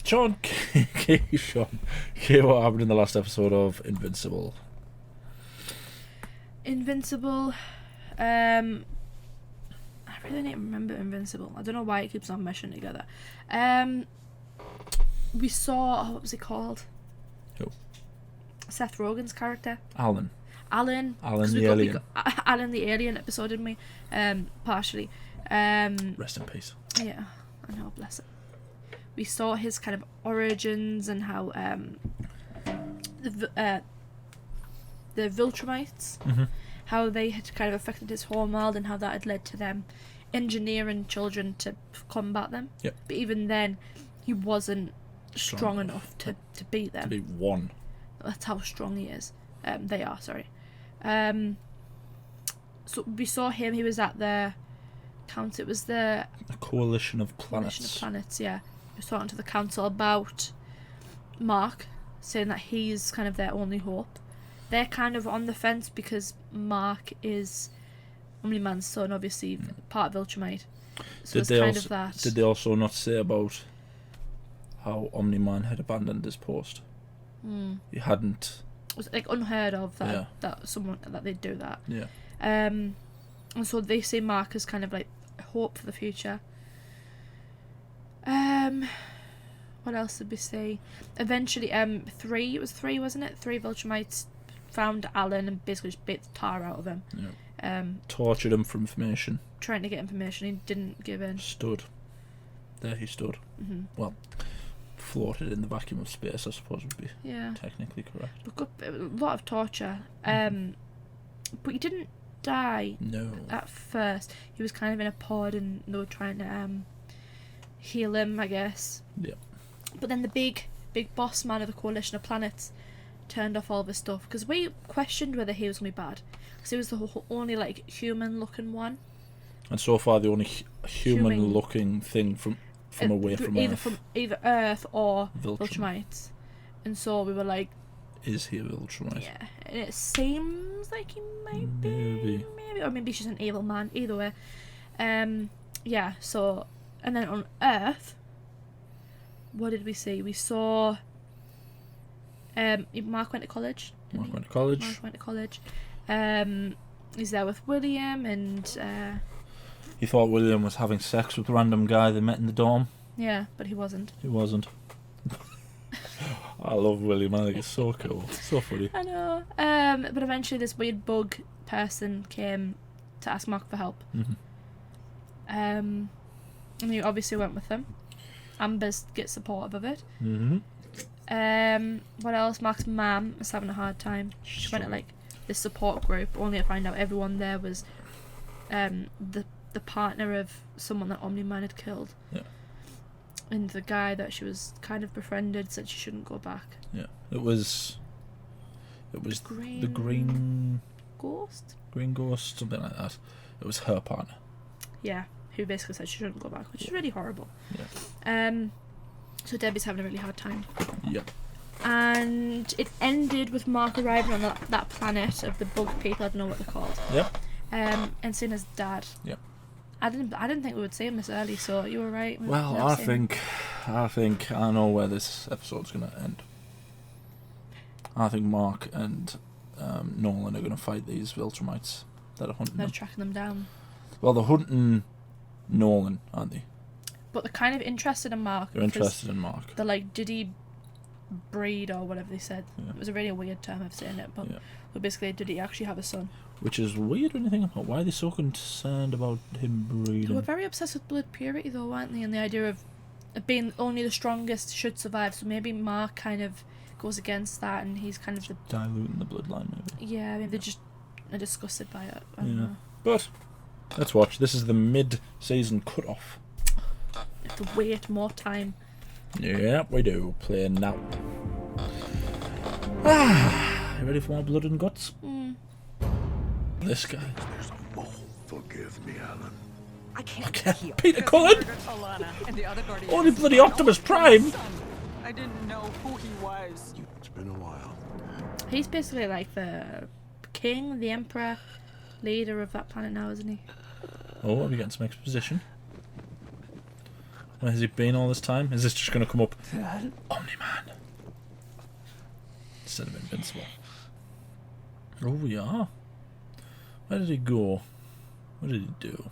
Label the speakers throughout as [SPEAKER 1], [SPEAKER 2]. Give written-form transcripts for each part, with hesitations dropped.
[SPEAKER 1] Sean, what happened in the last episode of Invincible?
[SPEAKER 2] Invincible. I really don't remember Invincible. I don't know why it keeps on meshing together. We saw, what was he called?
[SPEAKER 1] Who?
[SPEAKER 2] Seth Rogen's character.
[SPEAKER 1] Alan
[SPEAKER 2] the
[SPEAKER 1] alien.
[SPEAKER 2] Alan the alien episode, didn't we? Partially.
[SPEAKER 1] Rest in peace.
[SPEAKER 2] Yeah, I know, bless him. We saw his kind of origins and how the Viltrumites, how they had kind of affected his homeworld and how that had led to them engineering children to combat them.
[SPEAKER 1] Yep.
[SPEAKER 2] But even then, he wasn't strong enough to beat them.
[SPEAKER 1] To be one.
[SPEAKER 2] That's how strong he is. They are, sorry. So we saw him. He was at the council. It was the
[SPEAKER 1] Coalition of Planets.
[SPEAKER 2] Coalition of Planets. Yeah. He was talking to the council about Mark, saying that he's kind of their only hope. They're kind of on the fence because Mark is Omni Man's son, obviously part of Viltrumite. So it's kind of that.
[SPEAKER 1] Did they also not say about how Omni Man had abandoned his post? He hadn't.
[SPEAKER 2] It was like unheard of that that they'd do that.
[SPEAKER 1] Yeah.
[SPEAKER 2] And so they see Mark as kind of like hope for the future. What else did we see? Eventually, three, wasn't it? 3 Viltrumites found Alan and basically just bit the tar out of him.
[SPEAKER 1] Yeah. Tortured him for information.
[SPEAKER 2] Trying to get information, he didn't give in.
[SPEAKER 1] Stood. There he stood. Well, floated in the vacuum of space, I suppose would be technically correct.
[SPEAKER 2] But a lot of torture. But he didn't die.
[SPEAKER 1] No.
[SPEAKER 2] At first, he was kind of in a pod, and they were trying to heal him, I guess.
[SPEAKER 1] Yeah.
[SPEAKER 2] But then the big boss man of the Coalition of Planets turned off all of his stuff because we questioned whether he was gonna be bad because he was the only like human-looking one.
[SPEAKER 1] And so far, the only human-looking thing from away from
[SPEAKER 2] either
[SPEAKER 1] Earth.
[SPEAKER 2] from either Earth or
[SPEAKER 1] Viltrumites.
[SPEAKER 2] Viltrumites. And so we were like,
[SPEAKER 1] is he a Viltrumite?
[SPEAKER 2] yeah, and it seems like he might be, or maybe he's just an evil man. Either way, yeah. So, and then on Earth, what did we see? We saw. Mark went to college.
[SPEAKER 1] Mark went to college.
[SPEAKER 2] He's there with William, and
[SPEAKER 1] he thought William was having sex with a random guy they met in the dorm.
[SPEAKER 2] yeah, but he wasn't.
[SPEAKER 1] He wasn't. I love William. I think it's so cool. It's so funny.
[SPEAKER 2] I know. But eventually, this weird bug person came to ask Mark for help. And he obviously went with them. Amber's gets supportive of it. What else? Mark's mum was having a hard time. She went to like this support group, only to find out everyone there was the partner of someone that Omni Man had killed.
[SPEAKER 1] Yeah.
[SPEAKER 2] And the guy that she was kind of befriended said she shouldn't go back.
[SPEAKER 1] Yeah. It was the green
[SPEAKER 2] ghost?
[SPEAKER 1] Green ghost, something like that. It was her partner.
[SPEAKER 2] Yeah, who basically said she shouldn't go back, which is really horrible.
[SPEAKER 1] Yeah.
[SPEAKER 2] So Debbie's having a really hard time.
[SPEAKER 1] Yep.
[SPEAKER 2] And it ended with Mark arriving on that planet of the bug people. I don't know what they're called.
[SPEAKER 1] Yep.
[SPEAKER 2] And seeing his dad.
[SPEAKER 1] Yep.
[SPEAKER 2] I didn't think we would see him this early, so you were right.
[SPEAKER 1] Well, I think I know where this episode's going to end. I think Mark and Nolan are going to fight these Viltrumites that are hunting them.
[SPEAKER 2] They're tracking them down.
[SPEAKER 1] Well, they're hunting Nolan, aren't they?
[SPEAKER 2] But they're kind of interested in Mark.
[SPEAKER 1] They're interested in Mark.
[SPEAKER 2] They're like, did he breed or whatever they said?
[SPEAKER 1] Yeah.
[SPEAKER 2] It was a really weird term of saying it, but basically, did he actually have a son?
[SPEAKER 1] Which is weird when you think about why are they so concerned about him breeding.
[SPEAKER 2] They were very obsessed with blood purity though, weren't they? And the idea of being only the strongest should survive. So maybe Mark kind of goes against that, and he's kind of
[SPEAKER 1] diluting the bloodline, maybe.
[SPEAKER 2] Yeah, maybe they're just disgusted by it. I don't know.
[SPEAKER 1] But let's watch. This is the mid-season cut-off.
[SPEAKER 2] We have to wait more time.
[SPEAKER 1] Yeah, we do. Playing now. You ready for more blood and guts? This guy.
[SPEAKER 3] There's a mole. Forgive me, Alan.
[SPEAKER 4] I can't heal.
[SPEAKER 1] Peter Cullen! Only bloody Optimus Prime!
[SPEAKER 4] I didn't know who he was.
[SPEAKER 3] It's been a while.
[SPEAKER 2] He's basically like the king, the emperor, leader of that planet now, isn't he?
[SPEAKER 1] Oh, are we getting some exposition? Where has he been all this time? Is this just going to come up?
[SPEAKER 5] Dad?
[SPEAKER 1] Omni Man. Instead of Invincible. Oh, we are. Where did he go? What did he do?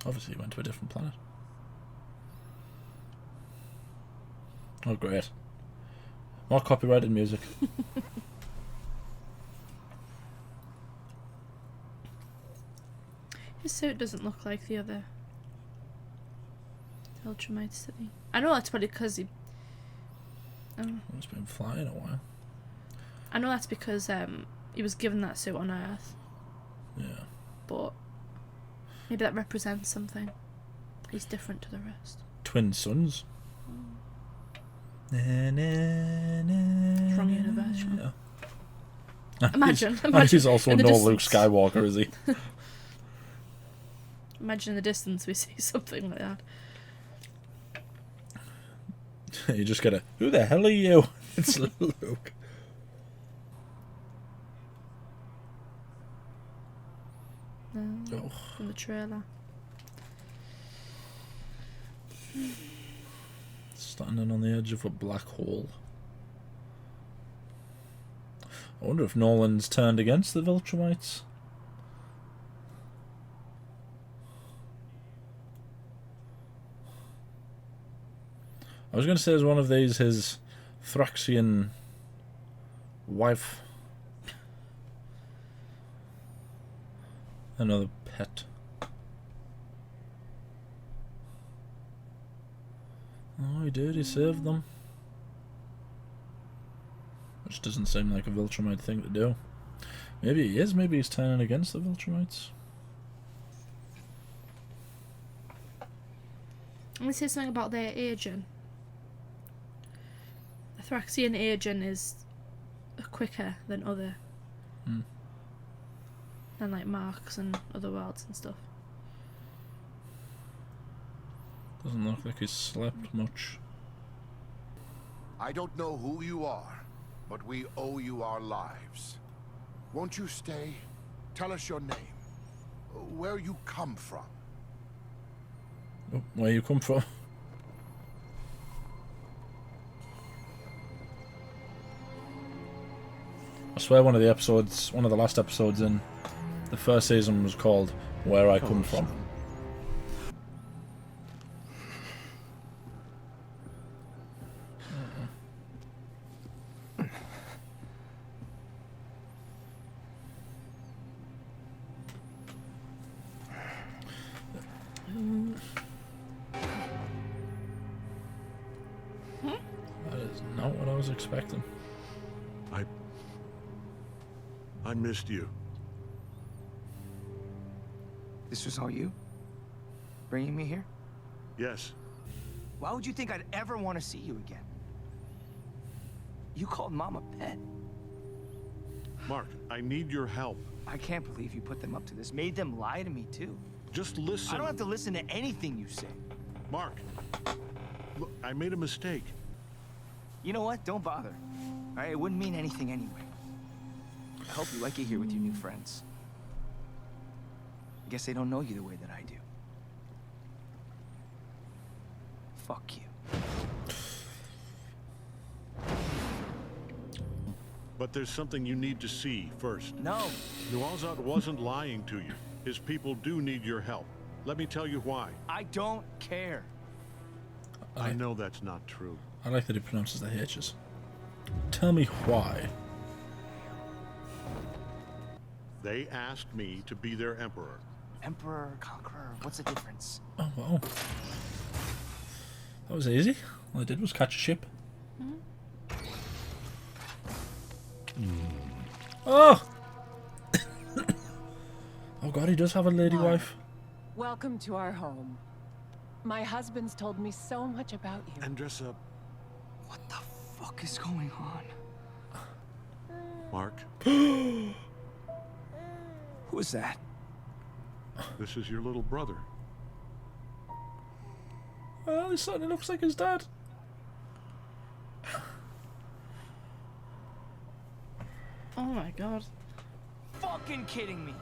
[SPEAKER 1] Obviously he went to a different planet. Oh, great. More copyrighted music.
[SPEAKER 2] His suit doesn't look like the other Viltrumites, did he? I know that's probably because he...
[SPEAKER 1] He's been flying a while.
[SPEAKER 2] I know that's because he was given that suit on Earth.
[SPEAKER 1] Yeah.
[SPEAKER 2] But maybe that represents something. He's different to the rest.
[SPEAKER 1] Twin sons.
[SPEAKER 2] Wrong universe.
[SPEAKER 1] Yeah.
[SPEAKER 2] Imagine.
[SPEAKER 1] He's also
[SPEAKER 2] in the
[SPEAKER 1] no
[SPEAKER 2] distance.
[SPEAKER 1] Luke Skywalker, is he?
[SPEAKER 2] Imagine in the distance we see something like that.
[SPEAKER 1] You just gotta, who the hell are you? It's Luke. Oh.
[SPEAKER 2] From the trailer.
[SPEAKER 1] Standing on the edge of a black hole. I wonder if Nolan's turned against the Viltrumites. I was going to say, is one of these his Thraxian wife? Another pet. Oh, he did. He saved them. Which doesn't seem like a Viltrumite thing to do. Maybe he is. Maybe he's turning against the Viltrumites.
[SPEAKER 2] I'm going to say something about their aging. The Thraxian aging is quicker than other. Than like Mark's and other worlds and stuff.
[SPEAKER 1] Doesn't look like he's slept much.
[SPEAKER 3] I don't know who you are, but we owe you our lives. Won't you stay? Tell us your name. Where you come from.
[SPEAKER 1] Oh, where you come from? I swear one of the last episodes in the first season was called Where I Come From. That is not what I was expecting.
[SPEAKER 3] I missed you.
[SPEAKER 5] This was all you? Bringing me here?
[SPEAKER 3] Yes.
[SPEAKER 5] Why would you think I'd ever want to see you again? You called Mom a pet.
[SPEAKER 6] Mark, I need your help.
[SPEAKER 5] I can't believe you put them up to this. Made them lie to me, too.
[SPEAKER 6] Just listen.
[SPEAKER 5] I don't have to listen to anything you say.
[SPEAKER 6] Mark, look, I made a mistake.
[SPEAKER 5] You know what? Don't bother. All right, it wouldn't mean anything anyway. I hope you like it here with your new friends. I guess they don't know you the way that I do. Fuck you.
[SPEAKER 6] But there's something you need to see first.
[SPEAKER 5] No.
[SPEAKER 6] Nuazat wasn't lying to you. His people do need your help. Let me tell you why.
[SPEAKER 5] I don't care.
[SPEAKER 6] I know that's not true.
[SPEAKER 1] I like that he pronounces the H's. Tell me why.
[SPEAKER 6] They asked me to be their emperor.
[SPEAKER 5] Emperor, conqueror, what's the difference?
[SPEAKER 1] Oh, wow. That was easy. All I did was catch a ship. Oh! Oh god, he does have a lady wife.
[SPEAKER 7] Welcome to our home. My husband's told me so much about you.
[SPEAKER 6] Andressa,
[SPEAKER 5] What the fuck is going on?
[SPEAKER 6] Mark,
[SPEAKER 5] Who is that?
[SPEAKER 6] this is your little brother.
[SPEAKER 1] Well, he certainly looks like his dad.
[SPEAKER 2] Oh my god.
[SPEAKER 5] Fucking kidding me.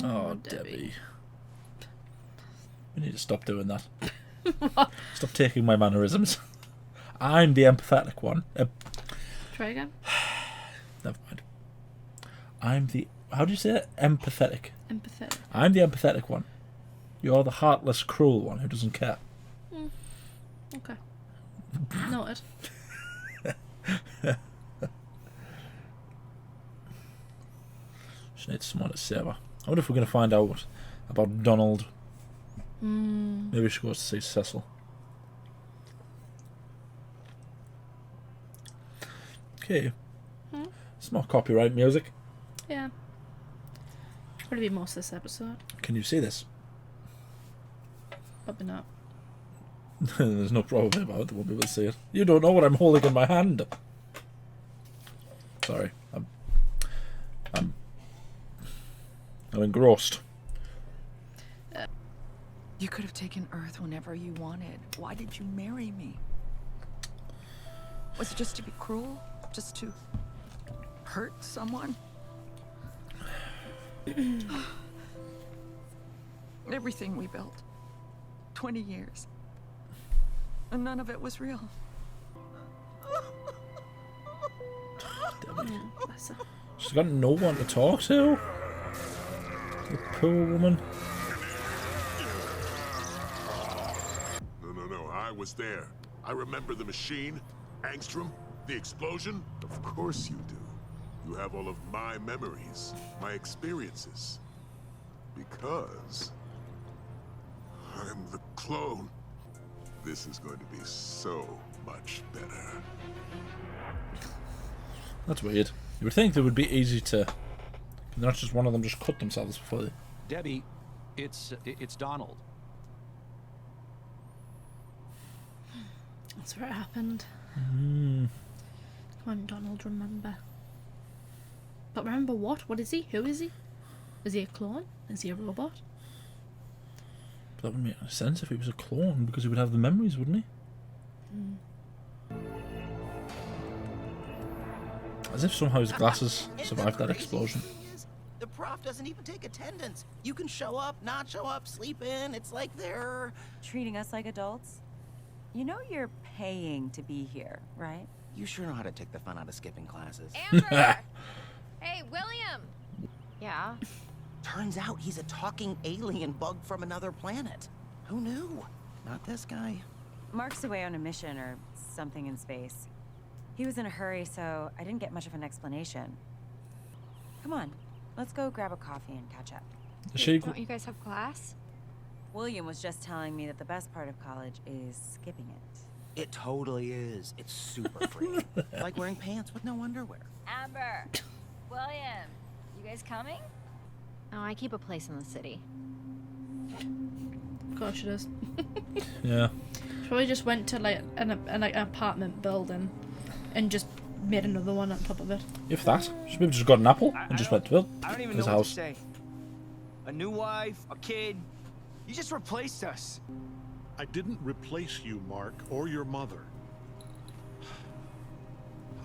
[SPEAKER 1] Oh, Debbie. We need to stop doing that.
[SPEAKER 2] What?
[SPEAKER 1] Stop taking my mannerisms. I'm the empathetic one.
[SPEAKER 2] Try again.
[SPEAKER 1] Never mind. I'm the... How do you say it? Empathetic.
[SPEAKER 2] Empathetic.
[SPEAKER 1] I'm the empathetic one. You're the heartless, cruel one who doesn't care.
[SPEAKER 2] Okay. Noted.
[SPEAKER 1] She needs someone to save her. I wonder if we're going to find out about Donald. Maybe she goes to see Cecil. Okay. It's not copyright music.
[SPEAKER 2] Yeah. Probably be most of this episode.
[SPEAKER 1] Can you see this?
[SPEAKER 2] Probably not.
[SPEAKER 1] There's no problem about it. We'll be able to see it. You don't know what I'm holding in my hand. Sorry. I'm engrossed.
[SPEAKER 4] You could have taken Earth whenever you wanted. Why did you marry me? Was it just to be cruel? Just to hurt someone? Everything we built. 20 years. And none of it was real.
[SPEAKER 1] Debbie.
[SPEAKER 2] Bless her.
[SPEAKER 1] She's got no one to talk to. The poor woman.
[SPEAKER 8] No, I was there. I remember the machine, Angstrom, the explosion. Of course you do. You have all of my memories, my experiences. Because I'm the clone. This is going to be so much better.
[SPEAKER 1] That's weird. You would think it would be easy to... Not just one of them just cut themselves before they...
[SPEAKER 9] Debbie, it's Donald.
[SPEAKER 2] That's where it happened. Come on, Donald, remember. But remember what? What is he? Who is he? Is he a clone? Is he a robot?
[SPEAKER 1] But that wouldn't make any sense if he was a clone, because he would have the memories, wouldn't he? As if somehow his glasses survived that explosion.
[SPEAKER 10] The prof doesn't even take attendance. You can show up, not show up, sleep in. It's like they're...
[SPEAKER 11] Treating us like adults? You know you're paying to be here, right?
[SPEAKER 10] You sure know how to take the fun out of skipping classes.
[SPEAKER 12] Amber! Hey, William! Yeah?
[SPEAKER 10] Turns out he's a talking alien bug from another planet. Who knew? Not this guy.
[SPEAKER 11] Mark's away on a mission or something in space. He was in a hurry, so I didn't get much of an explanation. Come on, let's go grab a coffee and catch up.
[SPEAKER 12] Don't you guys have class?
[SPEAKER 11] William was just telling me that the best part of college is skipping it.
[SPEAKER 10] It totally is. It's super free. Like wearing pants with no underwear.
[SPEAKER 12] Amber! William! You guys coming? Oh, I keep a place in the city.
[SPEAKER 2] Of course she does.
[SPEAKER 1] Yeah.
[SPEAKER 2] She probably just went to like an apartment building and just made another one on top of it.
[SPEAKER 1] If that. She maybe just got an apple and just went to Bill.
[SPEAKER 5] I don't even
[SPEAKER 1] His
[SPEAKER 5] know what
[SPEAKER 1] house.
[SPEAKER 5] to say. A new wife, a kid. You just replaced us.
[SPEAKER 6] I didn't replace you, Mark, or your mother.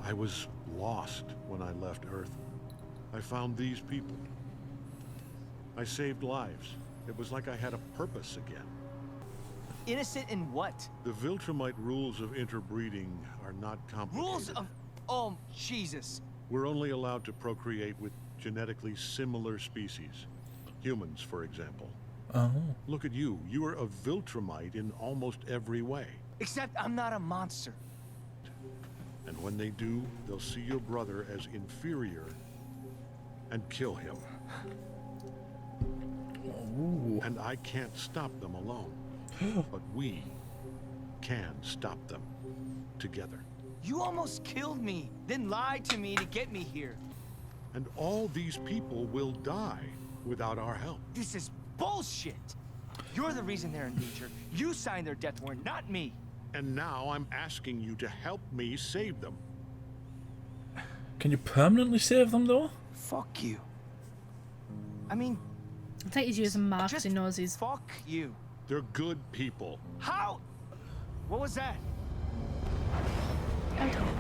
[SPEAKER 6] I was lost when I left Earth. I found these people. I saved lives. It was like I had a purpose again.
[SPEAKER 5] Innocent in what?
[SPEAKER 6] The Viltrumite rules of interbreeding are not complicated.
[SPEAKER 5] Rules of... Oh, Jesus.
[SPEAKER 6] We're only allowed to procreate with genetically similar species. Humans, for example.
[SPEAKER 1] Oh.
[SPEAKER 6] Look at you. You are a Viltrumite in almost every way.
[SPEAKER 5] Except I'm not a monster.
[SPEAKER 6] And when they do, they'll see your brother as inferior and kill him.
[SPEAKER 1] Ooh.
[SPEAKER 6] And I can't stop them alone. But we can stop them together.
[SPEAKER 5] You almost killed me, then lied to me to get me here.
[SPEAKER 6] And all these people will die without our help.
[SPEAKER 5] This is bullshit. You're the reason they're in danger. You signed their death warrant, not me.
[SPEAKER 6] And now I'm asking you to help me save them.
[SPEAKER 1] Can you permanently save them, though?
[SPEAKER 5] Fuck you. I mean...
[SPEAKER 2] I think he's using Mark because he knows he's...
[SPEAKER 5] Fuck you.
[SPEAKER 6] They're good people.
[SPEAKER 5] How? What was that?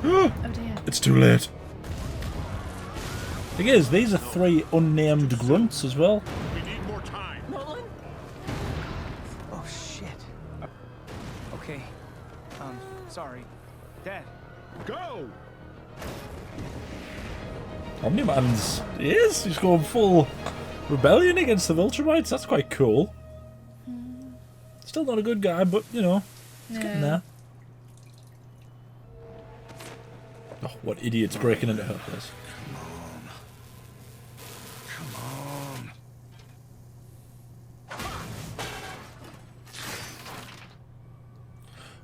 [SPEAKER 2] Oh dear.
[SPEAKER 1] It's too late. Thing is, these are 3 unnamed grunts as well.
[SPEAKER 6] We need Go!
[SPEAKER 1] Omni Man's he's going full rebellion against the Viltrumites. That's quite cool. Still not a good guy, but you know, he's getting there. Oh, what idiots breaking into her place.
[SPEAKER 3] Come on.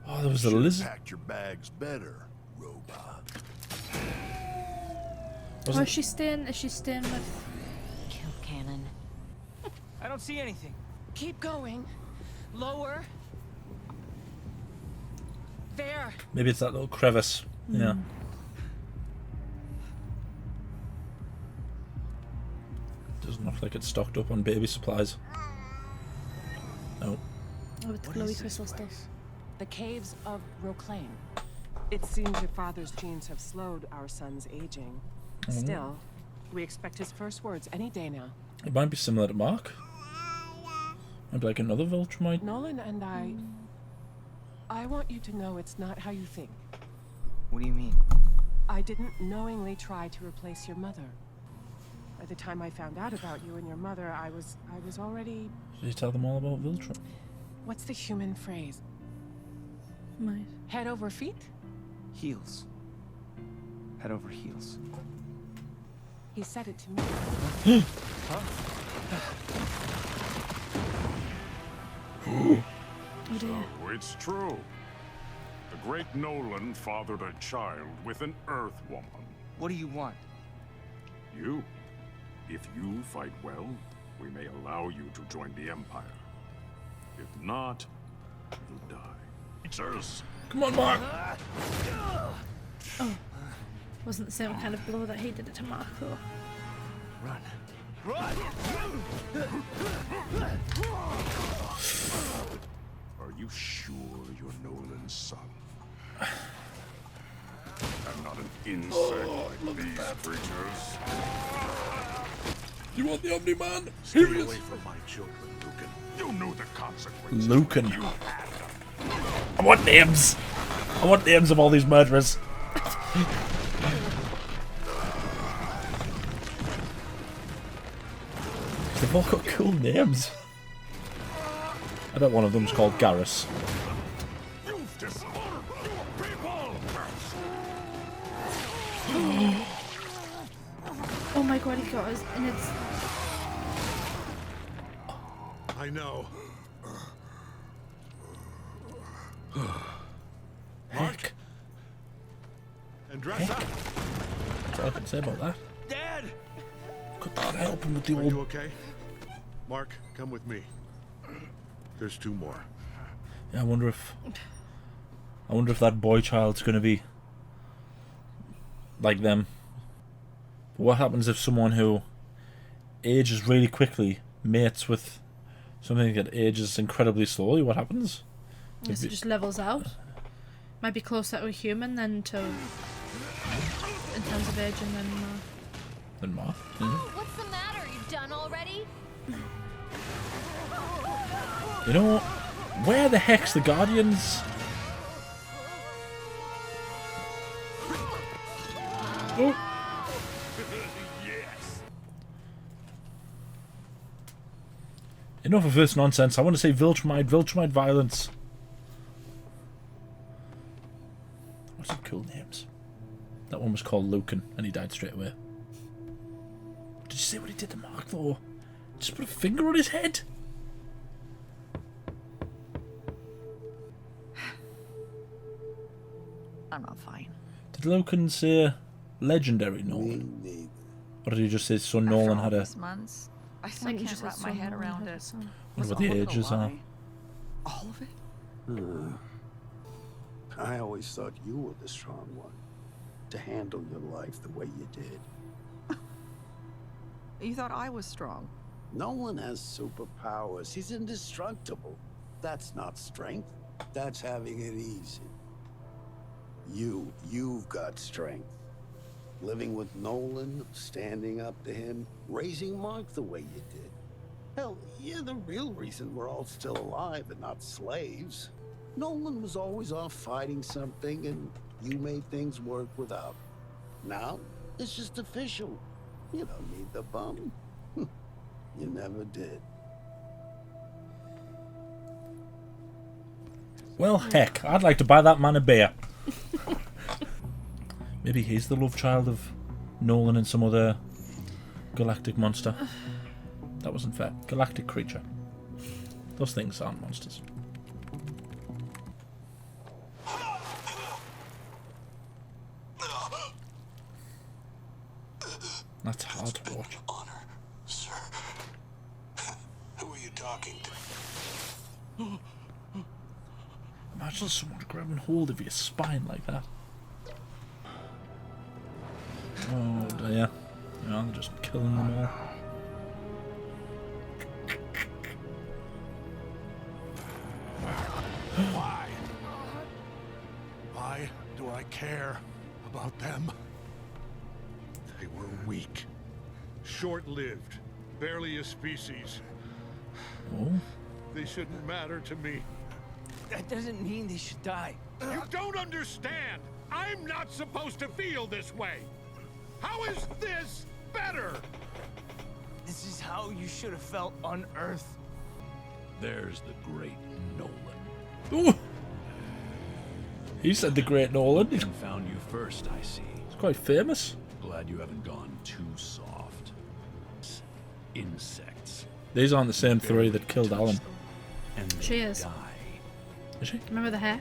[SPEAKER 1] Oh, there was a lizard.
[SPEAKER 3] Packed your bags better, robot.
[SPEAKER 2] Oh, is she staying with
[SPEAKER 12] Kill cannon?
[SPEAKER 5] I don't see anything.
[SPEAKER 7] Keep going. Lower. There.
[SPEAKER 1] Maybe it's that little crevice. Yeah. Doesn't look like it's stocked up on baby supplies. No.
[SPEAKER 2] oh, with the glowy crystal stuff?
[SPEAKER 7] The caves of Roclane. It seems your father's genes have slowed our son's aging. Still, we expect his first words any day now.
[SPEAKER 1] It might be similar to Mark. Might be like another Viltrumite.
[SPEAKER 7] Nolan and I want you to know it's not how you think.
[SPEAKER 5] What do you mean?
[SPEAKER 7] I didn't knowingly try to replace your mother. By the time I found out about you and your mother, I was already...
[SPEAKER 1] Did you tell them all about Viltrum?
[SPEAKER 7] What's the human phrase?
[SPEAKER 2] Right.
[SPEAKER 7] Head over feet?
[SPEAKER 5] Heels. Head over heels.
[SPEAKER 7] He said it to me.
[SPEAKER 2] Oh dear.
[SPEAKER 8] So it's true. The great Nolan fathered a child with an Earth woman.
[SPEAKER 5] What do you want?
[SPEAKER 8] You. If you fight well, we may allow you to join the Empire. If not, you'll die. Creatures.
[SPEAKER 1] Come on, Mark!
[SPEAKER 2] Oh. Wasn't the same kind of blow that he did it to Mark, though.
[SPEAKER 5] Run. Run!
[SPEAKER 8] Are you sure you're Nolan's son? I'm not an insect like these creatures.
[SPEAKER 1] You want the Omni Man?
[SPEAKER 6] Stay away from my children, Lucan.
[SPEAKER 8] You knew the consequences.
[SPEAKER 1] Lucan.
[SPEAKER 8] You had them.
[SPEAKER 1] I want names! I want names of all these murderers. They've all got cool names. I bet one of them's called Garrus.
[SPEAKER 8] You've dishonored your people!
[SPEAKER 2] Oh my god, he got us, and it's...
[SPEAKER 6] I know.
[SPEAKER 1] Heck.
[SPEAKER 6] Andressa!
[SPEAKER 1] That's all I can say about that.
[SPEAKER 5] Dad!
[SPEAKER 1] Could that help him with the
[SPEAKER 6] Are you
[SPEAKER 1] old...
[SPEAKER 6] okay? Mark, come with me. There's two more.
[SPEAKER 1] Yeah, I wonder if that boy child's gonna be like them. But what happens if someone who ages really quickly mates with something that ages incredibly slowly? What happens?
[SPEAKER 2] It just levels out. Might be closer to a human than to... in terms of aging than
[SPEAKER 1] Mark.
[SPEAKER 12] Oh, what's the matter? You done already?
[SPEAKER 1] You know, where the heck's the Guardians? Oh.
[SPEAKER 8] Yes.
[SPEAKER 1] Enough of this nonsense. I want to say Viltrumite violence. What's some cool names? That one was called Lucan, and he died straight away. Did you see what he did to Mark, though? Just put a finger on his head.
[SPEAKER 13] I'm not fine.
[SPEAKER 1] Did Lucan say legendary Nolan? Or did he just say son Nolan had a...
[SPEAKER 13] Months, I still can't wrap my head around it.
[SPEAKER 1] What about the ages are?
[SPEAKER 13] All of it?
[SPEAKER 14] I always thought you were the strong one. To handle your life the way you did.
[SPEAKER 13] You thought I was strong?
[SPEAKER 14] Nolan has superpowers. He's indestructible. That's not strength. That's having it easy. You've got strength. Living with Nolan, standing up to him, raising Mark the way you did. Hell, you're the real reason we're all still alive and not slaves. Nolan was always off fighting something, and You made things work without. Now, it's just official. You don't need the bum. You never did.
[SPEAKER 1] Well, heck, I'd like to buy that man a beer. Maybe he's the love child of Nolan and some other galactic monster. That wasn't fair. Galactic creature. Those things aren't monsters. That's hard to watch.
[SPEAKER 8] Honor, sir. Who are you talking to?
[SPEAKER 1] Imagine someone grabbing hold of your spine like that. Oh dear. Yeah, they're just killing them all.
[SPEAKER 3] Why? Why do I care about them?
[SPEAKER 6] They were weak. Short-lived. Barely a species.
[SPEAKER 1] Oh?
[SPEAKER 6] They shouldn't matter to me.
[SPEAKER 5] That doesn't mean they should die.
[SPEAKER 6] You don't understand! I'm not supposed to feel this way! How is this better?
[SPEAKER 5] This is how you should have felt on Earth.
[SPEAKER 9] There's the great Nolan.
[SPEAKER 1] Ooh. He said the great Nolan. He's
[SPEAKER 9] Found you first, I see.
[SPEAKER 1] quite famous.
[SPEAKER 9] Glad you haven't gone too soft. Insects.
[SPEAKER 1] These aren't the same three that killed Alan.
[SPEAKER 9] And
[SPEAKER 2] She is.
[SPEAKER 1] Is she?
[SPEAKER 2] Remember the hair?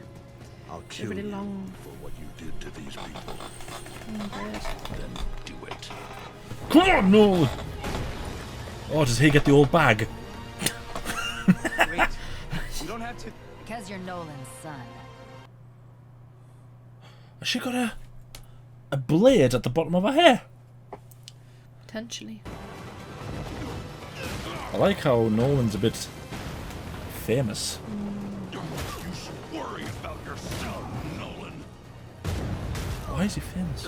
[SPEAKER 6] I'll
[SPEAKER 2] She's
[SPEAKER 6] kill
[SPEAKER 2] really
[SPEAKER 6] you
[SPEAKER 2] long.
[SPEAKER 6] for what you did to these people.
[SPEAKER 2] Oh, great.
[SPEAKER 9] Then do it.
[SPEAKER 1] Come on, Nolan! Oh, does he get the old bag?
[SPEAKER 5] Wait, you don't have to.
[SPEAKER 12] Because you're Nolan's son.
[SPEAKER 1] Has she got a blade at the bottom of her hair?
[SPEAKER 2] Potentially.
[SPEAKER 1] I like how Nolan's a bit famous.
[SPEAKER 8] You should worry about yourself, Nolan.
[SPEAKER 1] Why is he famous?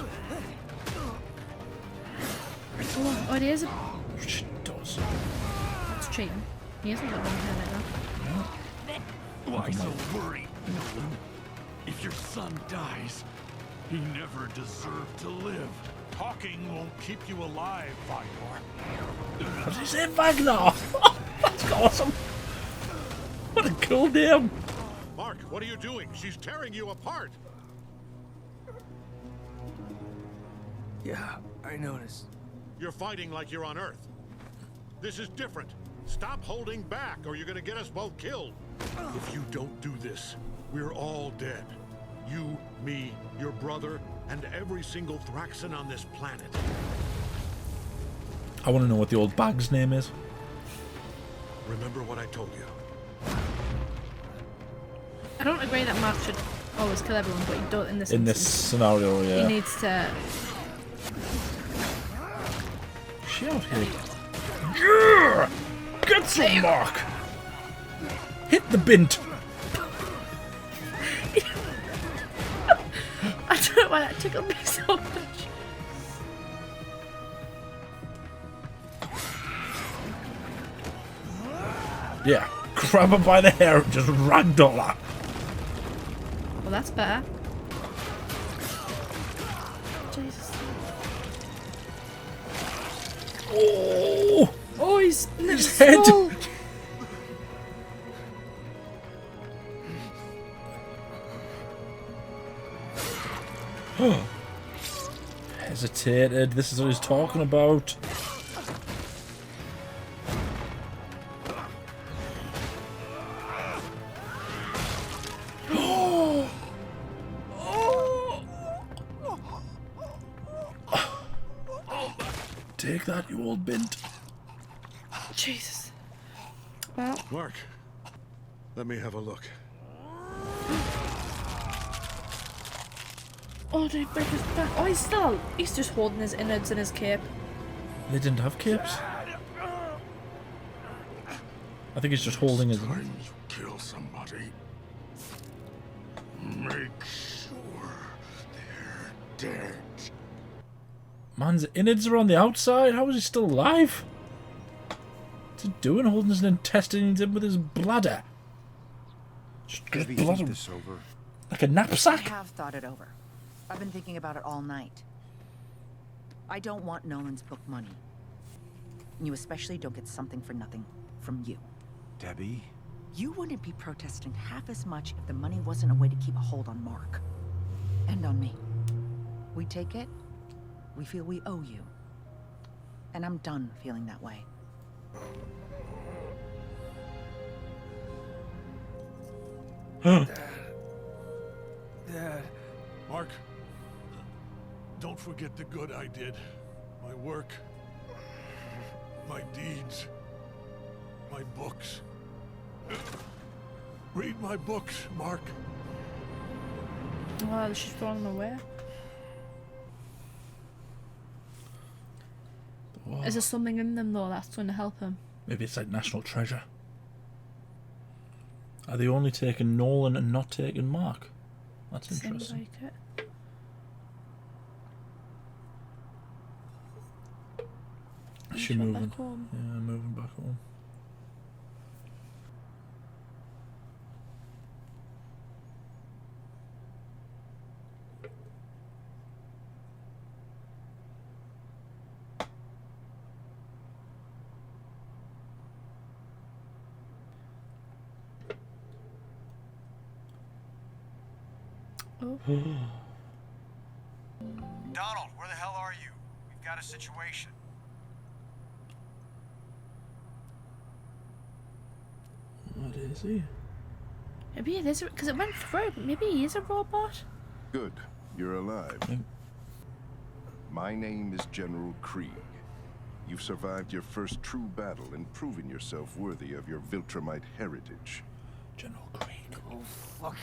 [SPEAKER 2] Oh, it is.
[SPEAKER 1] She does.
[SPEAKER 2] That's cheating. He hasn't got long hair like that.
[SPEAKER 8] Why so worried, Nolan? If your son dies, he never deserved to live. Talking won't keep you alive, Vagnar.
[SPEAKER 1] What did he say, Vagnar? That's awesome. What a cool name.
[SPEAKER 6] Mark, what are you doing? She's tearing you apart.
[SPEAKER 5] Yeah, I noticed.
[SPEAKER 6] You're fighting like you're on Earth. This is different. Stop holding back, or you're gonna get us both killed. If you don't do this, we're all dead. You, me, your brother, and every single Thraxian on this planet.
[SPEAKER 1] I want to know what the old bag's name is.
[SPEAKER 6] Remember what I told you.
[SPEAKER 2] I don't agree that Mark should always kill everyone, but he don't in this
[SPEAKER 1] In this
[SPEAKER 2] instance.
[SPEAKER 1] scenario, yeah.
[SPEAKER 2] He needs to.
[SPEAKER 1] She out here. Yeah! Get some, Mark! Hit the bint!
[SPEAKER 2] I don't know why that tickled me so much.
[SPEAKER 1] Yeah, grab her by the hair and just ragdoll her.
[SPEAKER 2] Well, that's better. Jesus.
[SPEAKER 1] Oh!
[SPEAKER 2] Oh, he's in
[SPEAKER 1] His
[SPEAKER 2] his
[SPEAKER 1] head.
[SPEAKER 2] skull.
[SPEAKER 1] Hesitated. This is what he's talking about. Take that, you old bint.
[SPEAKER 2] Jesus. Well.
[SPEAKER 6] Mark, let me have a look.
[SPEAKER 2] Oh, did he break his back? Oh, he's just holding his innards in his cape.
[SPEAKER 1] They didn't have capes. I think he's just holding his.
[SPEAKER 8] Time you kill somebody, make sure they're dead.
[SPEAKER 1] Man's innards are on the outside. How is he still alive? What's he doing? Holding his intestines in with his bladder. Just
[SPEAKER 10] Have you
[SPEAKER 1] bladder.
[SPEAKER 10] think this over?
[SPEAKER 1] Like a knapsack.
[SPEAKER 7] I have thought it over.
[SPEAKER 15] I've been thinking about it all night. I don't want Nolan's book money. And you especially don't get something for nothing from you.
[SPEAKER 5] Debbie?
[SPEAKER 15] You wouldn't be protesting half as much if the money wasn't a way to keep a hold on Mark. And on me. We take it, we feel we owe you. And I'm done feeling that way.
[SPEAKER 6] Dad. Mark, don't forget the good I did. My work, my deeds, my books. Read my books, Mark.
[SPEAKER 2] Wow, she's throwing them away.
[SPEAKER 1] Wow.
[SPEAKER 2] Is there something in them though that's going to help him?
[SPEAKER 1] Maybe it's like national treasure. Are they only taking Nolan and not taking Mark? That's interesting.
[SPEAKER 2] Seems like it.
[SPEAKER 1] Is she moving?
[SPEAKER 2] Back home.
[SPEAKER 1] Yeah, moving back home.
[SPEAKER 2] Oh.
[SPEAKER 16] Donald, where the hell are you? We've got a situation.
[SPEAKER 1] What is he?
[SPEAKER 2] Maybe it is, because it went through, but maybe he is a robot?
[SPEAKER 3] Good. You're alive. My name is General Kregg. You've survived your first true battle and proven yourself worthy of your Viltrumite heritage.
[SPEAKER 1] General Kregg.
[SPEAKER 16] Oh, fuck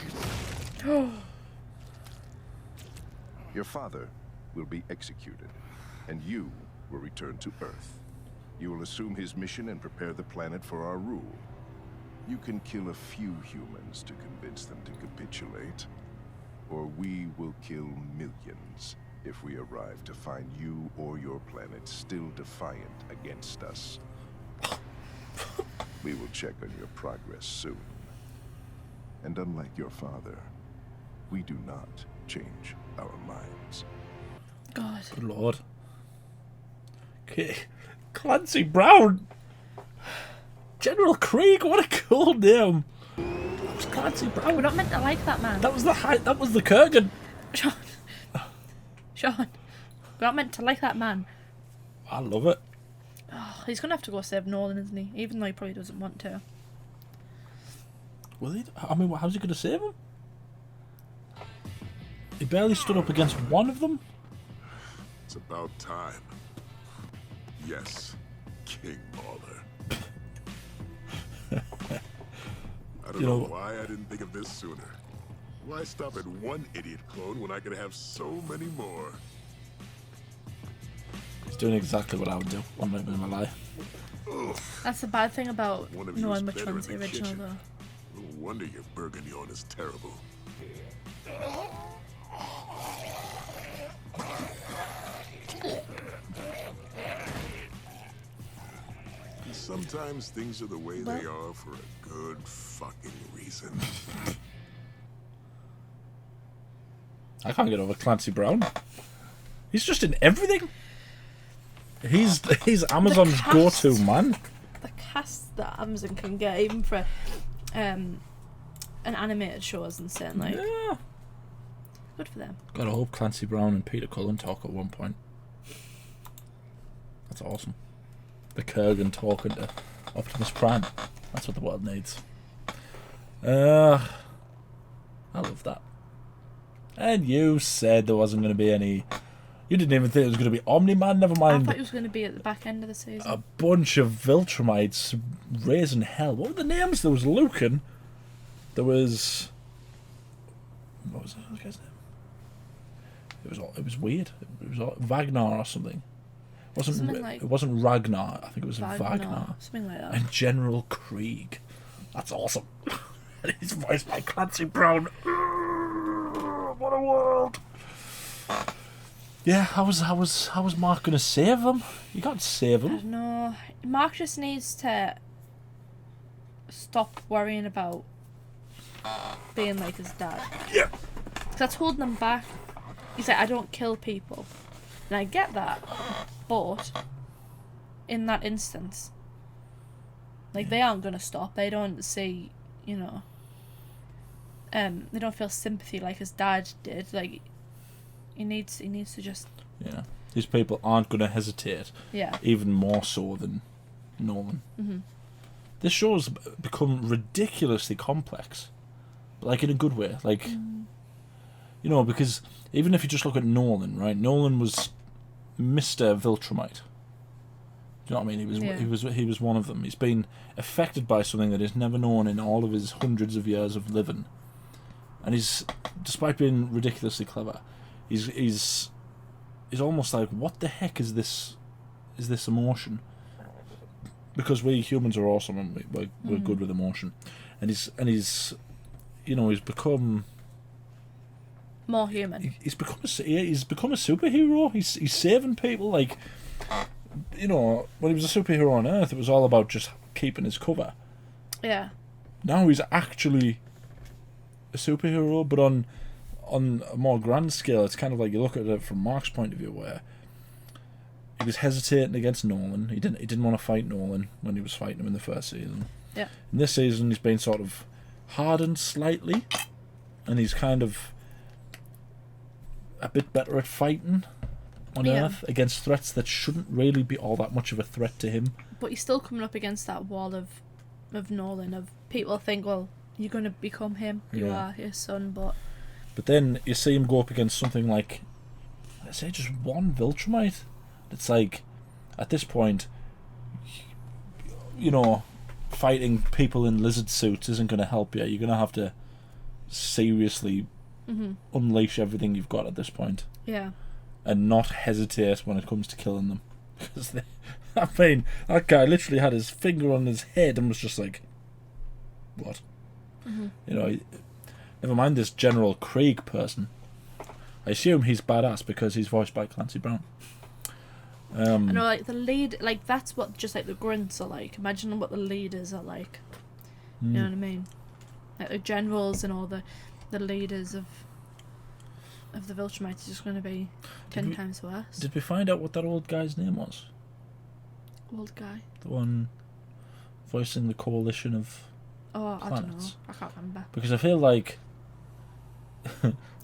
[SPEAKER 2] Oh.
[SPEAKER 3] Your father will be executed, and you will return to Earth. You will assume his mission and prepare the planet for our rule. You can kill a few humans to convince them to capitulate, or we will kill millions if we arrive to find you or your planet still defiant against us. We will check on your progress soon. And unlike your father, we do not change our minds.
[SPEAKER 2] God.
[SPEAKER 1] Good lord. Okay. Clancy Brown! General Kregg, what a cool name! That was Clancy Brown.
[SPEAKER 2] We're not meant to like that man.
[SPEAKER 1] That was the that was the Kurgan.
[SPEAKER 2] Sean. Sean. We're not meant to like that man.
[SPEAKER 1] I love it.
[SPEAKER 2] Oh, he's gonna have to go save Nolan, isn't he? Even though he probably doesn't want to.
[SPEAKER 1] Will he? I mean, how's he gonna save him? He barely stood up against one of them.
[SPEAKER 8] It's about time. Yes, King Mauler. I don't know why I didn't think of this sooner. Why stop at one idiot clone when I could have so many more?
[SPEAKER 1] He's doing exactly what I would do. I'm not gonna lie.
[SPEAKER 2] That's the bad thing about
[SPEAKER 8] One of you
[SPEAKER 2] knowing
[SPEAKER 8] is
[SPEAKER 2] which
[SPEAKER 8] better
[SPEAKER 2] one's
[SPEAKER 8] in
[SPEAKER 2] the original,
[SPEAKER 8] kitchen.
[SPEAKER 2] though.
[SPEAKER 8] No wonder your Burgundion is terrible. And sometimes things are the way they are for a good fucking reason.
[SPEAKER 1] I can't get over Clancy Brown. He's just in everything. He's Amazon's go-to man.
[SPEAKER 2] The cast that Amazon can get, even for an animated show, is insane. Like,
[SPEAKER 1] yeah.
[SPEAKER 2] Good for them.
[SPEAKER 1] Gotta hope Clancy Brown and Peter Cullen talk at one point. That's awesome. The Kurgan talking to Optimus Prime. That's what the world needs. I love that. And you said there wasn't going to be any... You didn't even think it was going to be Omni Man, never mind.
[SPEAKER 2] I thought it was going to be at the back end of the season.
[SPEAKER 1] A bunch of Viltrumites raising hell. What were the names? There was Lucan. There was... What was that guy's name? It was weird. It was Vagnar or something. It wasn't Ragnar. I think it was Vagnar.
[SPEAKER 2] Something like that.
[SPEAKER 1] And General Kregg. That's awesome. And he's voiced by Clancy Brown. What a world! Yeah, how was Mark gonna save him? You can't save him.
[SPEAKER 2] I don't know. Mark just needs to stop worrying about being like his dad.
[SPEAKER 1] Yeah.
[SPEAKER 2] That's holding him back. He's like, I don't kill people. And I get that. But in that instance, like, they aren't going to stop. They don't see, you know, they don't feel sympathy like his dad did. Like, he needs to just...
[SPEAKER 1] Yeah. These people aren't going to hesitate.
[SPEAKER 2] Yeah.
[SPEAKER 1] Even more so than Nolan. Mm-hmm. This show's become ridiculously complex. But, like, in a good way. Like, you know, because even if you just look at Nolan, right? Nolan was Mr. Viltrumite. Do you know what I mean? He was one of them. He's been affected by something that he's never known in all of his hundreds of years of living. And he's, despite being ridiculously clever, he's almost like, what the heck is this emotion? Because we humans are awesome and we're good with emotion. And he's you know, he's become
[SPEAKER 2] more human.
[SPEAKER 1] He's become a superhero. He's saving people. Like, you know, when he was a superhero on Earth, it was all about just keeping his cover.
[SPEAKER 2] Yeah.
[SPEAKER 1] Now he's actually a superhero, but on a more grand scale, it's kind of like you look at it from Mark's point of view, where he was hesitating against Nolan. He didn't want to fight Nolan when he was fighting him in the first season.
[SPEAKER 2] Yeah.
[SPEAKER 1] In this season, he's been sort of hardened slightly, and he's kind of a bit better at fighting on Earth against threats that shouldn't really be all that much of a threat to him.
[SPEAKER 2] But he's still coming up against that wall of Nolan, of people think, well, you're going to become him, you are his son, but
[SPEAKER 1] then you see him go up against something like, let's say, just one Viltrumite. It's like, at this point, you know, fighting people in lizard suits isn't going to help you. You're going to have to seriously unleash everything you've got at this point.
[SPEAKER 2] Yeah.
[SPEAKER 1] And not hesitate when it comes to killing them. Because I mean, that guy literally had his finger on his head and was just like, what? You know, never mind this General Kregg person. I assume he's badass because he's voiced by Clancy Brown.
[SPEAKER 2] I know, like, the lead, like, that's what just, like, the grunts are like. Imagine what the leaders are like. You know what I mean? Like, the generals and all the leaders of the Viltrumites are just going to be 10 times worse.
[SPEAKER 1] Did we find out what that old guy's name was?
[SPEAKER 2] Old guy?
[SPEAKER 1] The one voicing the coalition of
[SPEAKER 2] planets.
[SPEAKER 1] I don't know.
[SPEAKER 2] I can't remember.
[SPEAKER 1] Because I feel like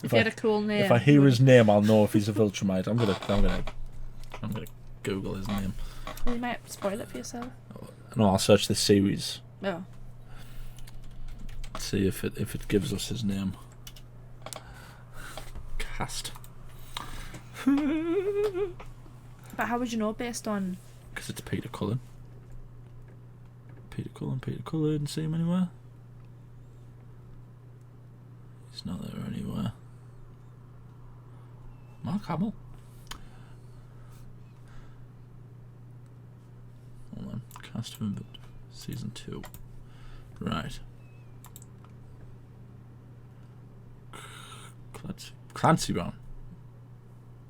[SPEAKER 2] if he had a cool name,
[SPEAKER 1] if I hear his name, I'll know if he's a Viltrumite. I'm gonna Google his name.
[SPEAKER 2] Well, you might spoil it for yourself.
[SPEAKER 1] No, I'll search this series.
[SPEAKER 2] Oh.
[SPEAKER 1] See if it gives us his name. Cast.
[SPEAKER 2] But how would you know based on?
[SPEAKER 1] Because it's Peter Cullen. Peter Cullen. See him anywhere? He's not there anywhere. Mark Hamill. Hold on. Cast of him, season 2. Right. Clancy Brown.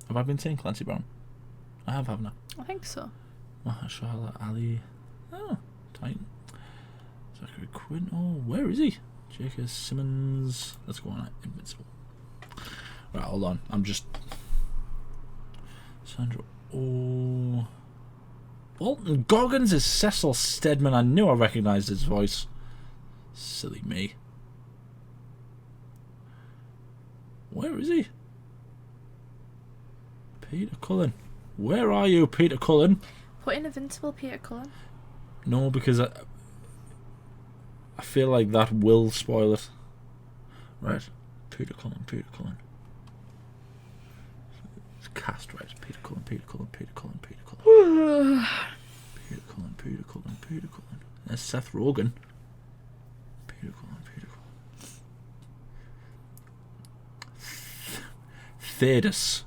[SPEAKER 1] Have I been saying Clancy Brown? I have, haven't I?
[SPEAKER 2] I think so.
[SPEAKER 1] Mahershala Ali. Oh, Titan. Zachary Quinn. Oh, where is he? J.K. Simmons. Let's go on Invincible. Right, hold on. I'm just... Sandra. Oh... Walton Goggins is Cecil Stedman. I knew I recognised his voice. Silly me. Where is he? Peter Cullen. Where are you, Peter Cullen?
[SPEAKER 2] Put in Invincible Peter Cullen.
[SPEAKER 1] No, because I feel like that will spoil it. Right. Peter Cullen. It's cast, right. Peter Cullen. Peter Cullen. There's Seth Rogen. Peter Cullen. Thedas.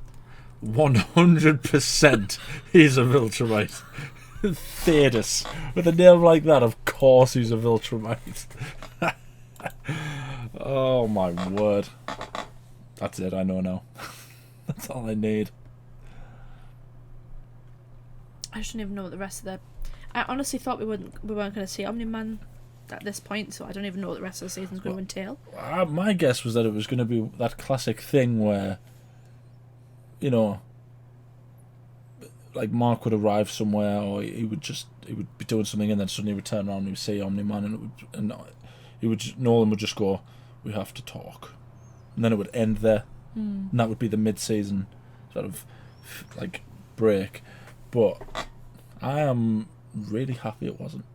[SPEAKER 1] 100% he's a Viltrumite. Thedas. With a name like that, of course he's a Viltrumite. Oh my word. That's it, I know now. That's all I need.
[SPEAKER 2] I shouldn't even know what the rest of the... I honestly thought we weren't going to see Omni Man at this point, so I don't even know what the rest of the season's going to entail.
[SPEAKER 1] My guess was that it was going to be that classic thing where you know, like Mark would arrive somewhere, or he would be doing something, and then suddenly he'd turn around and he would say Omni Man, Nolan would just go, "We have to talk," and then it would end there, and that would be the mid-season sort of like break. But I am really happy it wasn't.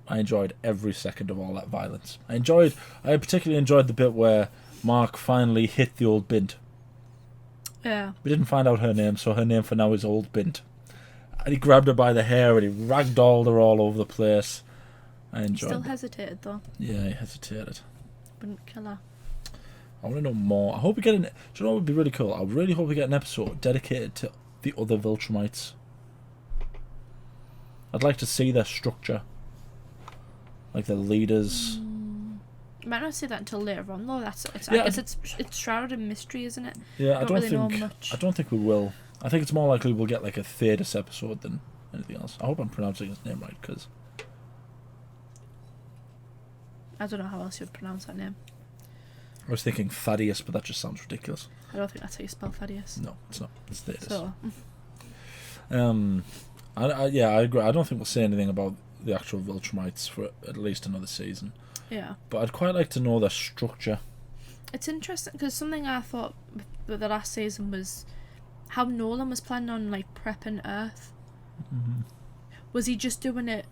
[SPEAKER 1] I enjoyed every second of all that violence. I particularly enjoyed the bit where Mark finally hit the old Bint.
[SPEAKER 2] Yeah.
[SPEAKER 1] We didn't find out her name, so her name for now is Old Bint. And he grabbed her by the hair and he ragdolled her all over the place. I enjoyed
[SPEAKER 2] Still
[SPEAKER 1] it.
[SPEAKER 2] hesitated though.
[SPEAKER 1] Yeah, he hesitated.
[SPEAKER 2] Wouldn't kill her.
[SPEAKER 1] I want to know more. I hope we get do you know what would be really cool? I really hope we get an episode dedicated to the other Viltrumites. I'd like to see their structure. Like their leaders.
[SPEAKER 2] Might not see that until later on though.
[SPEAKER 1] Yeah,
[SPEAKER 2] I guess it's shrouded in mystery, isn't it?
[SPEAKER 1] Yeah, I don't
[SPEAKER 2] really know
[SPEAKER 1] think
[SPEAKER 2] much.
[SPEAKER 1] I don't think we will. I think it's more likely we'll get like a Thetis episode than anything else. I hope I'm pronouncing his name right, because
[SPEAKER 2] I don't know how else you would pronounce that name.
[SPEAKER 1] I was thinking Thaddeus, but that just sounds ridiculous.
[SPEAKER 2] I don't think that's how you spell Thaddeus.
[SPEAKER 1] No, it's not. It's Thetis.
[SPEAKER 2] So.
[SPEAKER 1] I agree. I don't think we'll say anything about the actual Viltrumites for at least another season.
[SPEAKER 2] Yeah.
[SPEAKER 1] But I'd quite like to know their structure.
[SPEAKER 2] It's interesting because something I thought with the last season was how Nolan was planning on like prepping Earth.
[SPEAKER 1] Mm-hmm.
[SPEAKER 2] Was he just doing it?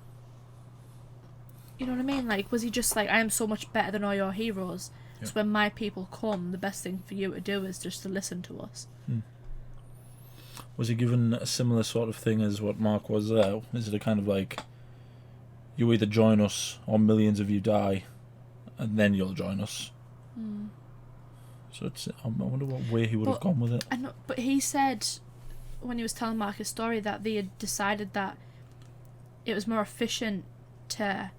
[SPEAKER 2] You know what I mean? Like, was he just like, I am so much better than all your heroes, so when my people come, the best thing for you to do is just to listen to us.
[SPEAKER 1] Was he given a similar sort of thing as what Mark was there? Is it a kind of like, you either join us or millions of you die, and then you'll join us? So I wonder what way he would have gone with it.
[SPEAKER 2] I know, but he said when he was telling Mark his story that they had decided that it was more efficient to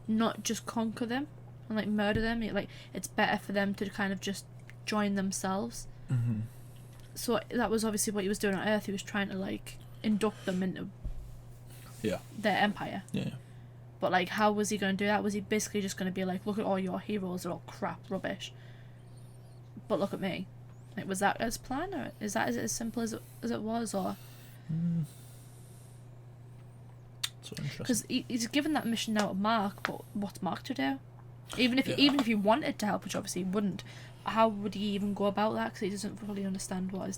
[SPEAKER 2] not just conquer them and like murder them. Like, it's better for them to kind of just join themselves.
[SPEAKER 1] Mm-hmm.
[SPEAKER 2] So that was obviously what he was doing on Earth. He was trying to like induct them into their empire.
[SPEAKER 1] Yeah.
[SPEAKER 2] But like, how was he going to do that? Was he basically just going to be like, look at all your heroes, they're all crap, rubbish, but look at me? Like, was that his plan, or is it as simple as it was, or?
[SPEAKER 1] So interesting.
[SPEAKER 2] Because he's given that mission now to Mark, but what's Mark to do? Even if he wanted to help, which obviously he wouldn't, how would he even go about that? Because he doesn't fully understand what his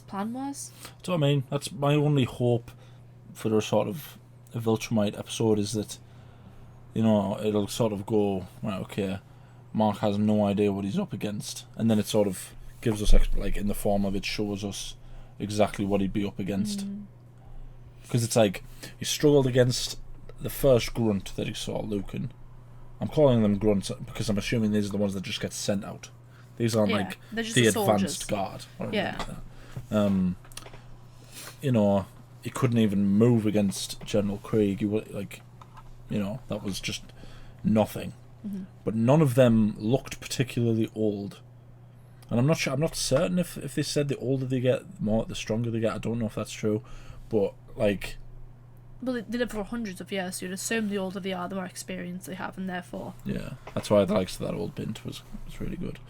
[SPEAKER 2] plan was.
[SPEAKER 1] So I mean, that's my only hope for a sort of a Viltrumite episode, is that, you know, it'll sort of go, right, okay, Mark has no idea what he's up against, and then it sort of gives us, like, in the form of it shows us exactly what he'd be up against. Because it's like, he struggled against the first grunt that he saw, Lucan. I'm calling them grunts because I'm assuming these are the ones that just get sent out. These aren't like the advanced guard or anything like that. You know, he couldn't even move against General Kregg. He was like, you know, that was just nothing. But none of them looked particularly old. And I'm not sure. I'm not certain if they said the older they get, the stronger they get. I don't know if that's true, but like.
[SPEAKER 2] Well, they live for hundreds of years, so you'd assume the older they are, the more experience they have, and therefore.
[SPEAKER 1] Yeah, that's why the likes of that old Bint was really good.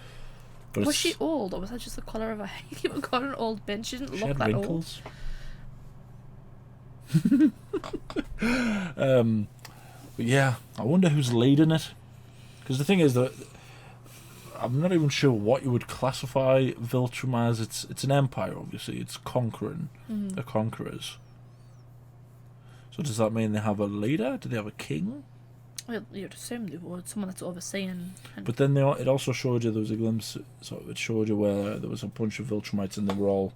[SPEAKER 1] But
[SPEAKER 2] was she old, or was that just the colour of her hair? You keep calling an old Bint. She didn't look that
[SPEAKER 1] wrinkles. But yeah, I wonder who's leading it. Because the thing is that I'm not even sure what you would classify Viltrum as. It's an empire, obviously. It's conquering. They're conquerors. So does that mean they have a leader? Do they have a king?
[SPEAKER 2] Well, you'd assume they would. Someone that's overseeing.
[SPEAKER 1] But then it also showed you, there was a glimpse, so it showed you where there was a bunch of Viltrumites and they were all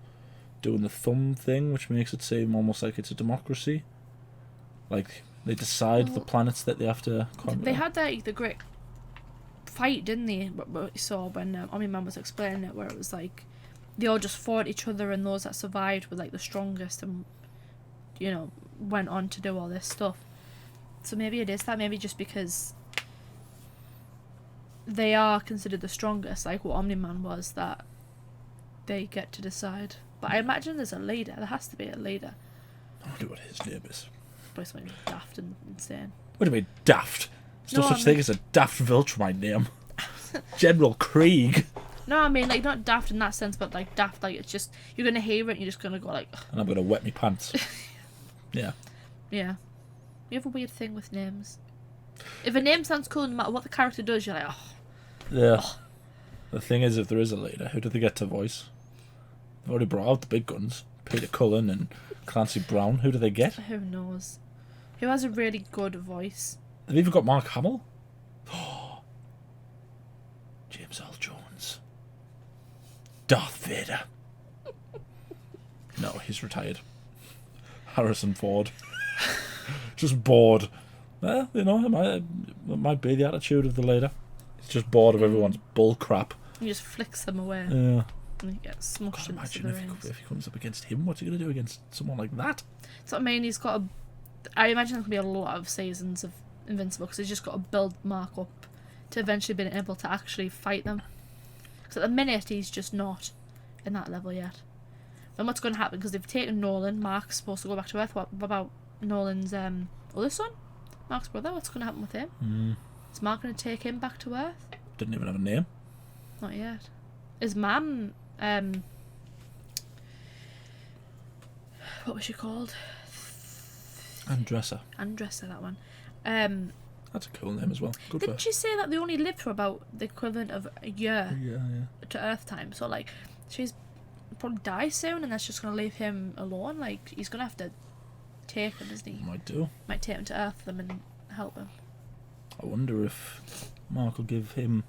[SPEAKER 1] doing the thumb thing, which makes it seem almost like it's a democracy. Like, they decide the planets that they have to conquer.
[SPEAKER 2] They had the great fight, didn't they? What you saw when Omni Man was explaining it, where it was like they all just fought each other, and those that survived were like the strongest, and you know, went on to do all this stuff. So maybe it is that, maybe just because they are considered the strongest, like what Omni Man was, that they get to decide. But I imagine there's a leader. There has to be a leader.
[SPEAKER 1] I wonder what his name is.
[SPEAKER 2] Probably something daft and insane.
[SPEAKER 1] What do you mean, daft? There's no such thing as a daft Viltrumite name. General Kregg.
[SPEAKER 2] No, I mean, like, not daft in that sense, but, like, daft, like, it's just, you're going to hear it and you're just going to go, like... Ugh.
[SPEAKER 1] And I'm going to wet my pants. Yeah.
[SPEAKER 2] Yeah. You have a weird thing with names. If a name sounds cool, no matter what the character does, you're like, oh.
[SPEAKER 1] Yeah. Oh. The thing is, if there is a leader, who do they get to voice? They've already brought out the big guns. Peter Cullen and Clancy Brown. Who do they get?
[SPEAKER 2] Who knows? Who has a really good voice?
[SPEAKER 1] They've even got Mark Hamill. James Earl Jones. Darth Vader. No, he's retired. Harrison Ford. Just bored. Well, you know, it might be the attitude of the leader. He's just bored of everyone's bull crap.
[SPEAKER 2] He just flicks them away.
[SPEAKER 1] Yeah.
[SPEAKER 2] And he gets smushed into
[SPEAKER 1] imagine
[SPEAKER 2] the
[SPEAKER 1] if he comes up against him, what's he going to do against someone like that?
[SPEAKER 2] So I mean, he's got I imagine there's going to be a lot of seasons of Invincible because he's just got to build Mark up to eventually being able to actually fight them. Because at the minute, he's just not in that level yet. And what's going to happen, because they've taken Nolan, Mark's supposed to go back to Earth, what about Nolan's other son? Mark's brother, what's going to happen with him? Is Mark going to take him back to Earth?
[SPEAKER 1] Didn't even have a name.
[SPEAKER 2] Not yet. His mum, what was she called?
[SPEAKER 1] Andressa,
[SPEAKER 2] that one.
[SPEAKER 1] That's a cool name as well. Good
[SPEAKER 2] Didn't she say that they only lived for about the equivalent of a year to Earth time? So, like, she's probably die soon, and that's just going to leave him alone. Like, he's going to have to take him, isn't he?
[SPEAKER 1] Might do.
[SPEAKER 2] Might take him to Earth them and help him.
[SPEAKER 1] I wonder if Mark will give him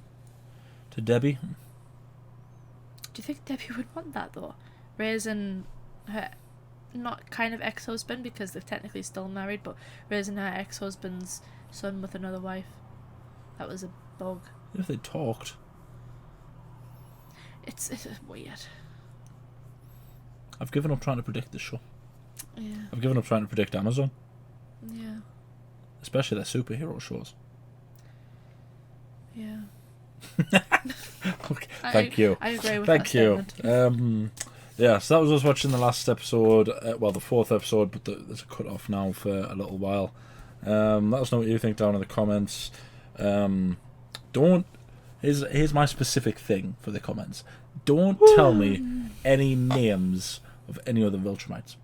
[SPEAKER 1] to Debbie.
[SPEAKER 2] Do you think Debbie would want that, though? Raising her, not kind of ex-husband, because they're technically still married, but raising her ex-husband's son with another wife. That was a bug.
[SPEAKER 1] If they talked.
[SPEAKER 2] It's weird.
[SPEAKER 1] I've given up trying to predict this show.
[SPEAKER 2] Yeah.
[SPEAKER 1] I've given up trying to predict Amazon.
[SPEAKER 2] Yeah.
[SPEAKER 1] Especially their superhero shows.
[SPEAKER 2] Yeah.
[SPEAKER 1] Okay. Thank you.
[SPEAKER 2] I agree with
[SPEAKER 1] Thank
[SPEAKER 2] that
[SPEAKER 1] you.
[SPEAKER 2] statement.
[SPEAKER 1] Yeah, so that was us watching the last episode, well, the 4th episode, but there's a cut off now for a little while. Let us know what you think down in the comments. Here's my specific thing for the comments. Don't tell me any names of any other Viltrumites.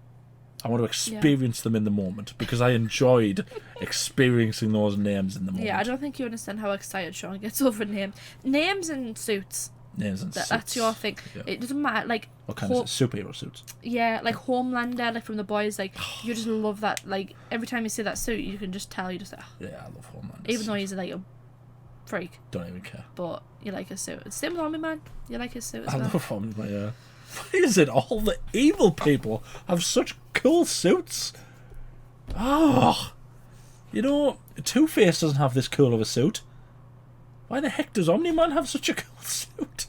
[SPEAKER 1] I want to experience them in the moment, because I enjoyed experiencing those names in the moment.
[SPEAKER 2] Yeah, I don't think you understand how excited Sean gets over names. Names and suits.
[SPEAKER 1] Names and suits.
[SPEAKER 2] That's your thing. Yeah. It doesn't matter, like...
[SPEAKER 1] What kind of superhero suits?
[SPEAKER 2] Yeah, like Homelander, like from The Boys, like, you just love that. Like, every time you see that suit, you can just tell, you just like... Oh.
[SPEAKER 1] Yeah, I love Homelander.
[SPEAKER 2] Even though he's, like, a freak.
[SPEAKER 1] Don't even care.
[SPEAKER 2] But you like his suit. Same with Omni Man. You like his suit as well.
[SPEAKER 1] I love Omni Man, yeah. Why is it all the evil people have such cool suits? Oh, you know, Two-Face doesn't have this cool of a suit. Why the heck does Omni Man have such a cool suit?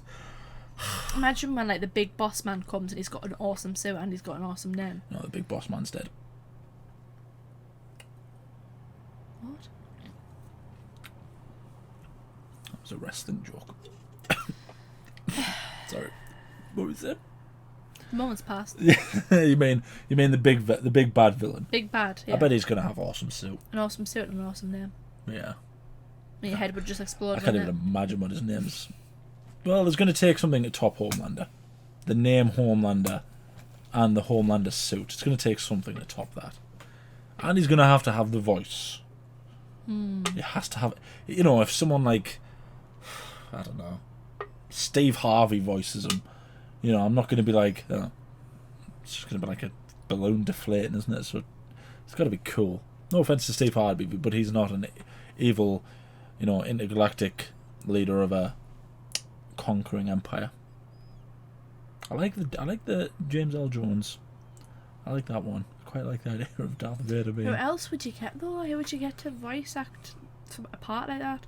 [SPEAKER 2] Imagine when, like, the big boss man comes and he's got an awesome suit and he's got an awesome name.
[SPEAKER 1] No, the big boss man's dead.
[SPEAKER 2] What?
[SPEAKER 1] That was a wrestling joke. Sorry. What was it?
[SPEAKER 2] The moment's passed.
[SPEAKER 1] you mean the big bad villain?
[SPEAKER 2] Big bad. Yeah.
[SPEAKER 1] I bet he's gonna have awesome suit.
[SPEAKER 2] An awesome suit and an awesome name.
[SPEAKER 1] Yeah.
[SPEAKER 2] And your head would just explode.
[SPEAKER 1] I can't even imagine what his name is. Well, there's gonna take something to top Homelander, the name Homelander, and the Homelander suit. It's gonna take something to top that, and he's gonna have to have the voice. He has to have. You know, if someone like, I don't know, Steve Harvey voices him. You know, I'm not going to be like, it's just going to be like a balloon deflating, isn't it? So it's got to be cool. No offense to Steve Harvey, but he's not an evil, you know, intergalactic leader of a conquering empire. I like the James L. Jones. I like that one. I quite like the idea of Darth Vader being.
[SPEAKER 2] Who else would you get though? Who would you get to voice act a part like that?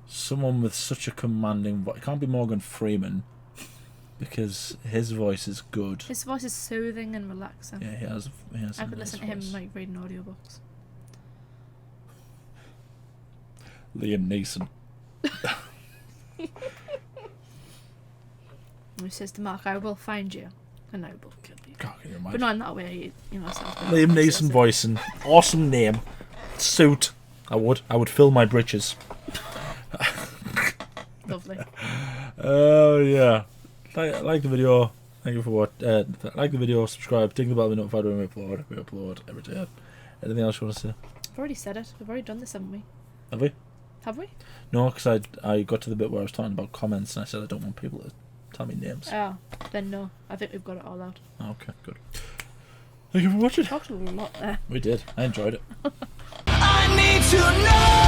[SPEAKER 1] Someone with such a commanding voice. It can't be Morgan Freeman. Because his voice is good.
[SPEAKER 2] His voice is soothing and relaxing.
[SPEAKER 1] Yeah, he has
[SPEAKER 2] I could listen to him like reading audiobooks.
[SPEAKER 1] Liam Neeson.
[SPEAKER 2] He says to Mark, "I will find you, and I will kill you."
[SPEAKER 1] God, can you imagine?
[SPEAKER 2] But not in that way, you know.
[SPEAKER 1] Liam Neeson voicing, awesome name, suit. I would fill my britches.
[SPEAKER 2] Lovely.
[SPEAKER 1] Oh yeah. Like the video. Thank you for what. Like the video. Subscribe. Ding the bell to be notified when we upload. We upload every day. Anything else you want to say?
[SPEAKER 2] I've already said it. We've already done this, haven't we?
[SPEAKER 1] Have we?
[SPEAKER 2] Have we?
[SPEAKER 1] No, because I got to the bit where I was talking about comments and I said I don't want people to tell me names.
[SPEAKER 2] Oh, then no. I think we've got it all out.
[SPEAKER 1] Okay, good. Thank you for watching.
[SPEAKER 2] Talked a lot there.
[SPEAKER 1] We did. I enjoyed it.
[SPEAKER 17] I need to know.